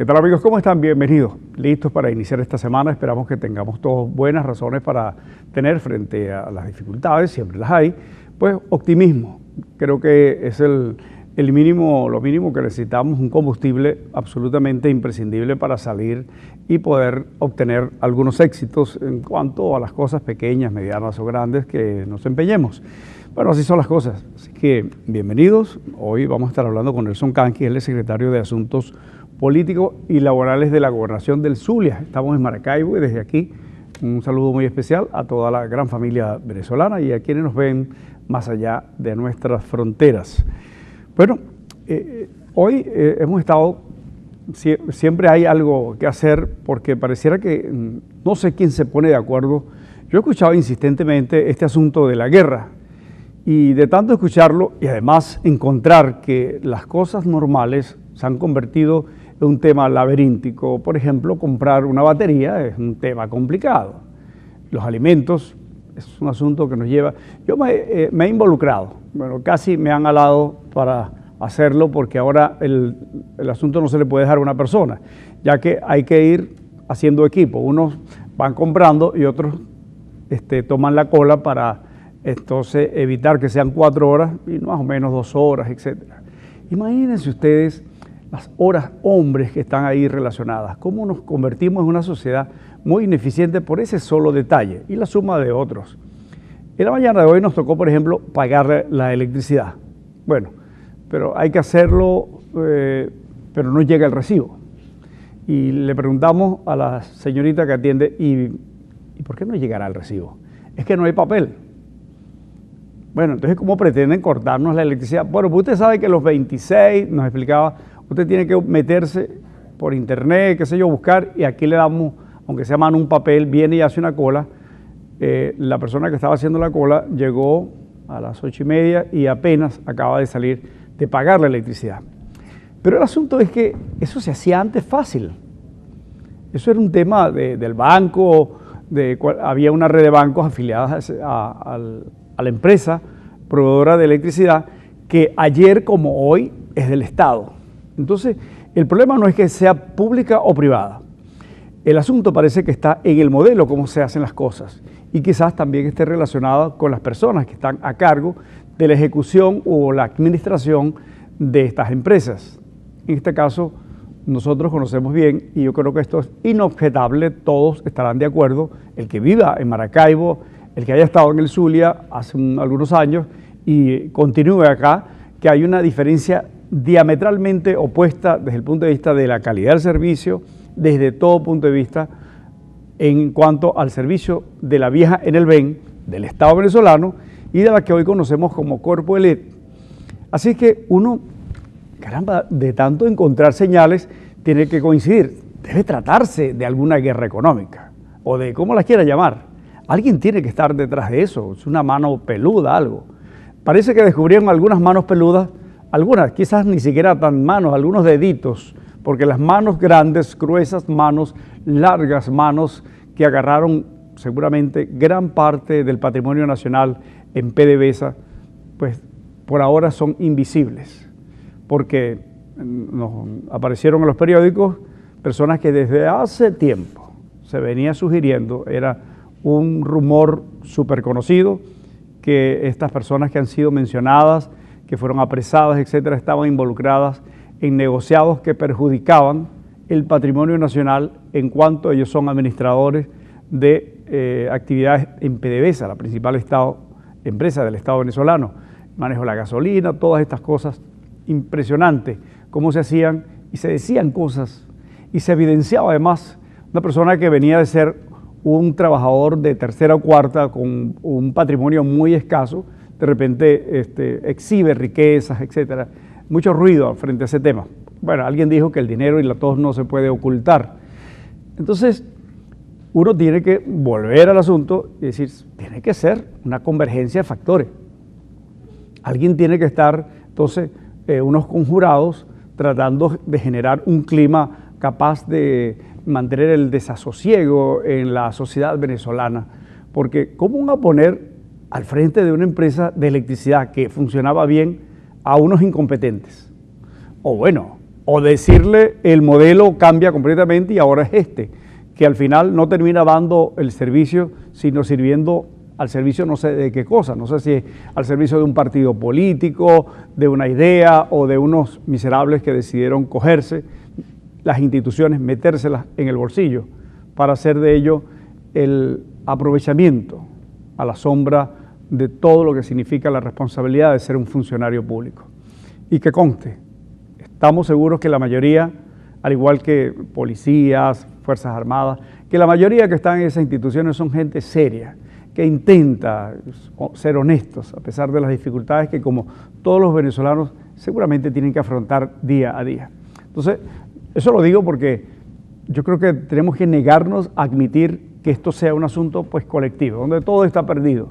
¿Qué tal, amigos? ¿Cómo están? Bienvenidos. Listos para iniciar esta semana. Esperamos que tengamos todos buenas razones para tener frente a las dificultades, siempre las hay, pues optimismo. Creo que es lo mínimo que necesitamos, un combustible absolutamente imprescindible para salir y poder obtener algunos éxitos en cuanto a las cosas pequeñas, medianas o grandes que nos empeñemos. Bueno, así son las cosas. Así que bienvenidos. Hoy vamos a estar hablando con Nelson Canqui, él es secretario de Asuntos Políticos y Laborales de la Gobernación del Zulia. Estamos en Maracaibo y desde aquí un saludo muy especial a toda la gran familia venezolana y a quienes nos ven más allá de nuestras fronteras. Bueno, hoy hemos estado, siempre hay algo que hacer porque pareciera que no sé quién se pone de acuerdo. Yo he escuchado insistentemente este asunto de la guerra y de tanto escucharlo y además encontrar que las cosas normales se han convertido en un tema laberíntico. Por ejemplo, comprar una batería es un tema complicado. Los alimentos es un asunto que nos lleva... Yo me he involucrado, bueno, casi me han alado para hacerlo porque ahora el asunto no se le puede dejar a una persona, ya que hay que ir haciendo equipo. Unos van comprando y otros toman la cola para entonces evitar que sean 4 horas y más o menos 2 horas, etc. Imagínense ustedes las horas hombres que están ahí relacionadas, cómo nos convertimos en una sociedad muy ineficiente por ese solo detalle y la suma de otros. En la mañana de hoy nos tocó, por ejemplo, pagar la electricidad. Bueno, pero hay que hacerlo, pero no llega el recibo. Y le preguntamos a la señorita que atiende, ¿y por qué no llegará el recibo? Es que no hay papel. Bueno, entonces, ¿cómo pretenden cortarnos la electricidad? Bueno, pues usted sabe que los 26, nos explicaba, usted tiene que meterse por internet, qué sé yo, buscar, y aquí le damos, aunque sea mano un papel, viene y hace una cola. La persona que estaba haciendo la cola llegó a las 8:30 y apenas acaba de salir de pagar la electricidad. Pero el asunto es que eso se hacía antes fácil. Eso era un tema del banco, había una red de bancos afiliadas a la empresa proveedora de electricidad, que ayer como hoy es del Estado. Entonces, el problema no es que sea pública o privada. El asunto parece que está en el modelo, cómo se hacen las cosas, y quizás también esté relacionado con las personas que están a cargo de la ejecución o la administración de estas empresas. En este caso, nosotros conocemos bien, y yo creo que esto es inobjetable, todos estarán de acuerdo, el que viva en Maracaibo, el que haya estado en el Zulia hace algunos años y continúe acá, que hay una diferencia diametralmente opuesta desde el punto de vista de la calidad del servicio, desde todo punto de vista en cuanto al servicio de la vieja Enelven, del Estado venezolano y de la que hoy conocemos como Corpo Elite. Así que uno, caramba, de tanto encontrar señales, tiene que coincidir. Debe tratarse de alguna guerra económica o de cómo la quiera llamar. Alguien tiene que estar detrás de eso, es una mano peluda, algo. Parece que descubrieron algunas manos peludas, algunas quizás ni siquiera tan manos, algunos deditos, porque las manos grandes, gruesas manos, largas manos que agarraron seguramente gran parte del patrimonio nacional en PDVSA, pues por ahora son invisibles, porque nos aparecieron en los periódicos personas que desde hace tiempo se venía sugiriendo, era un rumor súper conocido, que estas personas que han sido mencionadas, que fueron apresadas, etcétera, estaban involucradas en negociados que perjudicaban el patrimonio nacional en cuanto ellos son administradores de actividades en PDVSA, la principal empresa del Estado venezolano, manejo de la gasolina, todas estas cosas impresionantes, cómo se hacían y se decían cosas y se evidenciaba además una persona que venía de ser un trabajador de tercera o cuarta con un patrimonio muy escaso, de repente exhibe riquezas, etcétera. Mucho ruido frente a ese tema. Bueno, alguien dijo que el dinero y la tos no se puede ocultar. Entonces, uno tiene que volver al asunto y decir, tiene que ser una convergencia de factores. Alguien tiene que estar, entonces, unos conjurados tratando de generar un clima capaz de mantener el desasosiego en la sociedad venezolana, porque ¿cómo van a poner al frente de una empresa de electricidad que funcionaba bien a unos incompetentes? O bueno, o decirle el modelo cambia completamente y ahora es este, que al final no termina dando el servicio, sino sirviendo al servicio no sé de qué cosa, no sé si es al servicio de un partido político, de una idea o de unos miserables que decidieron cogerse las instituciones, metérselas en el bolsillo para hacer de ello el aprovechamiento a la sombra de todo lo que significa la responsabilidad de ser un funcionario público. Y que conste, estamos seguros que la mayoría, al igual que policías, Fuerzas Armadas, que la mayoría que están en esas instituciones son gente seria, que intenta ser honestos a pesar de las dificultades que, como todos los venezolanos, seguramente tienen que afrontar día a día. Entonces, eso lo digo porque yo creo que tenemos que negarnos a admitir que esto sea un asunto pues colectivo, donde todo está perdido,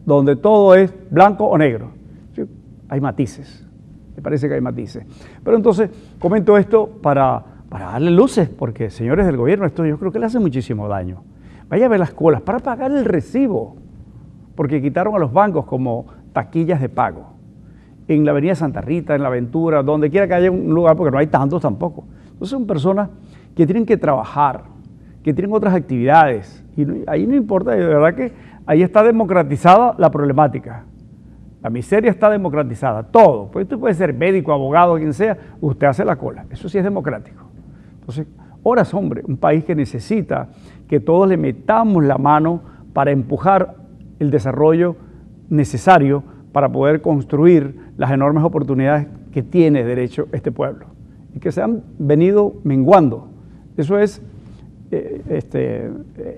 donde todo es blanco o negro. Sí, hay matices. Me parece que hay matices. Pero entonces comento esto para darle luces, porque señores del gobierno, esto yo creo que le hace muchísimo daño. Vaya a ver las colas para pagar el recibo, porque quitaron a los bancos como taquillas de pago. En la avenida Santa Rita, en La Ventura, donde quiera que haya un lugar, porque no hay tantos tampoco. Entonces son personas que tienen que trabajar, que tienen otras actividades. Y ahí no importa, de verdad que ahí está democratizada la problemática. La miseria está democratizada, todo. Pues usted puede ser médico, abogado, quien sea, usted hace la cola. Eso sí es democrático. Entonces, horas, hombre, un país que necesita que todos le metamos la mano para empujar el desarrollo necesario para poder construir las enormes oportunidades que tiene derecho este pueblo y que se han venido menguando. Eso es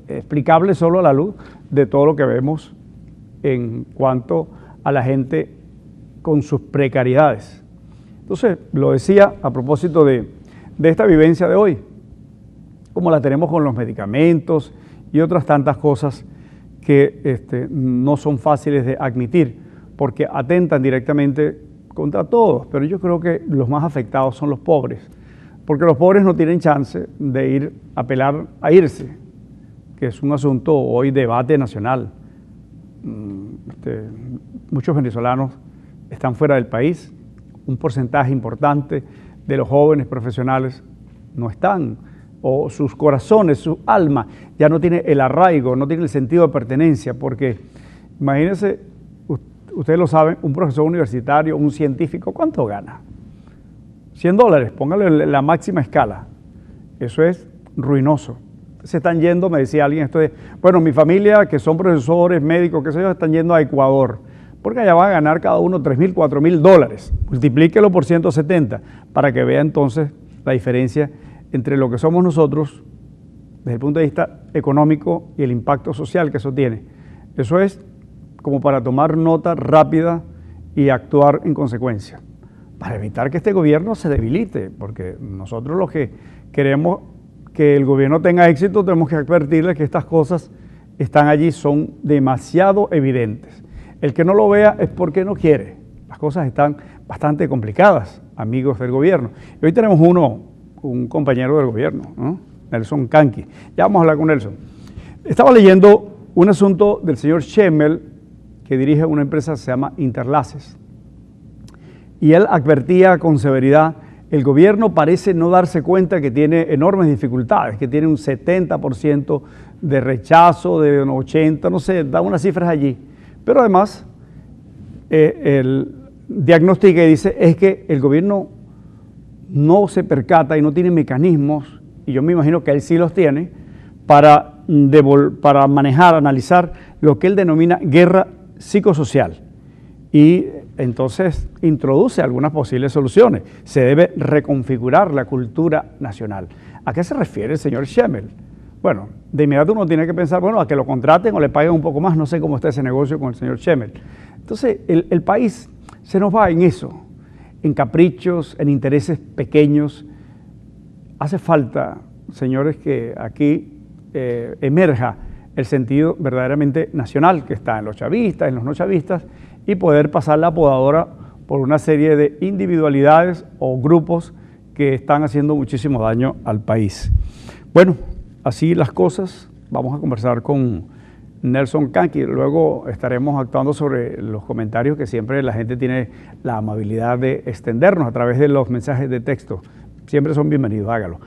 explicable solo a la luz de todo lo que vemos en cuanto a la gente con sus precariedades. Entonces, lo decía a propósito de esta vivencia de hoy, como la tenemos con los medicamentos y otras tantas cosas que no son fáciles de admitir, porque atentan directamente contra todos, pero yo creo que los más afectados son los pobres, porque los pobres no tienen chance de ir a apelar a irse, que es un asunto hoy debate nacional. Muchos venezolanos están fuera del país, un porcentaje importante de los jóvenes profesionales no están, o sus corazones, su alma ya no tiene el arraigo, no tiene el sentido de pertenencia, porque imagínense, ustedes lo saben, un profesor universitario, un científico, ¿cuánto gana? $100, póngale la máxima escala, eso es ruinoso. Se están yendo, me decía alguien, bueno, mi familia, que son profesores, médicos, qué sé yo, están yendo a Ecuador, porque allá van a ganar cada uno $3,000, $4,000. Multiplíquelo por 170 para que vea entonces la diferencia entre lo que somos nosotros desde el punto de vista económico y el impacto social que eso tiene. Eso es como para tomar nota rápida y actuar en consecuencia, para evitar que este gobierno se debilite, porque nosotros los que queremos que el gobierno tenga éxito tenemos que advertirle que estas cosas están allí, son demasiado evidentes. El que no lo vea es porque no quiere. Las cosas están bastante complicadas, amigos del gobierno. Y hoy tenemos un compañero del gobierno, ¿no? Nelson Kanki. Ya vamos a hablar con Nelson. Estaba leyendo un asunto del señor Schemmel, que dirige una empresa que se llama Interlaces. Y él advertía con severidad, el gobierno parece no darse cuenta que tiene enormes dificultades, que tiene un 70% de rechazo, de un 80%, no sé, da unas cifras allí. Pero además, el diagnostica y dice, es que el gobierno no se percata y no tiene mecanismos, y yo me imagino que él sí los tiene, para manejar, analizar lo que él denomina guerra psicosocial. Y entonces introduce algunas posibles soluciones. Se debe reconfigurar la cultura nacional. ¿A qué se refiere el señor Schemmel? Bueno, de inmediato uno tiene que pensar, bueno, a que lo contraten o le paguen un poco más, no sé cómo está ese negocio con el señor Schemmel. Entonces, el país se nos va en eso, en caprichos, en intereses pequeños. Hace falta, señores, que aquí emerja el sentido verdaderamente nacional que está en los chavistas, en los no chavistas, y poder pasar la podadora por una serie de individualidades o grupos que están haciendo muchísimo daño al país. Bueno, así las cosas. Vamos a conversar con Nelson Kanki. Luego estaremos actuando sobre los comentarios que siempre la gente tiene la amabilidad de extendernos a través de los mensajes de texto. Siempre son bienvenidos, hágalo.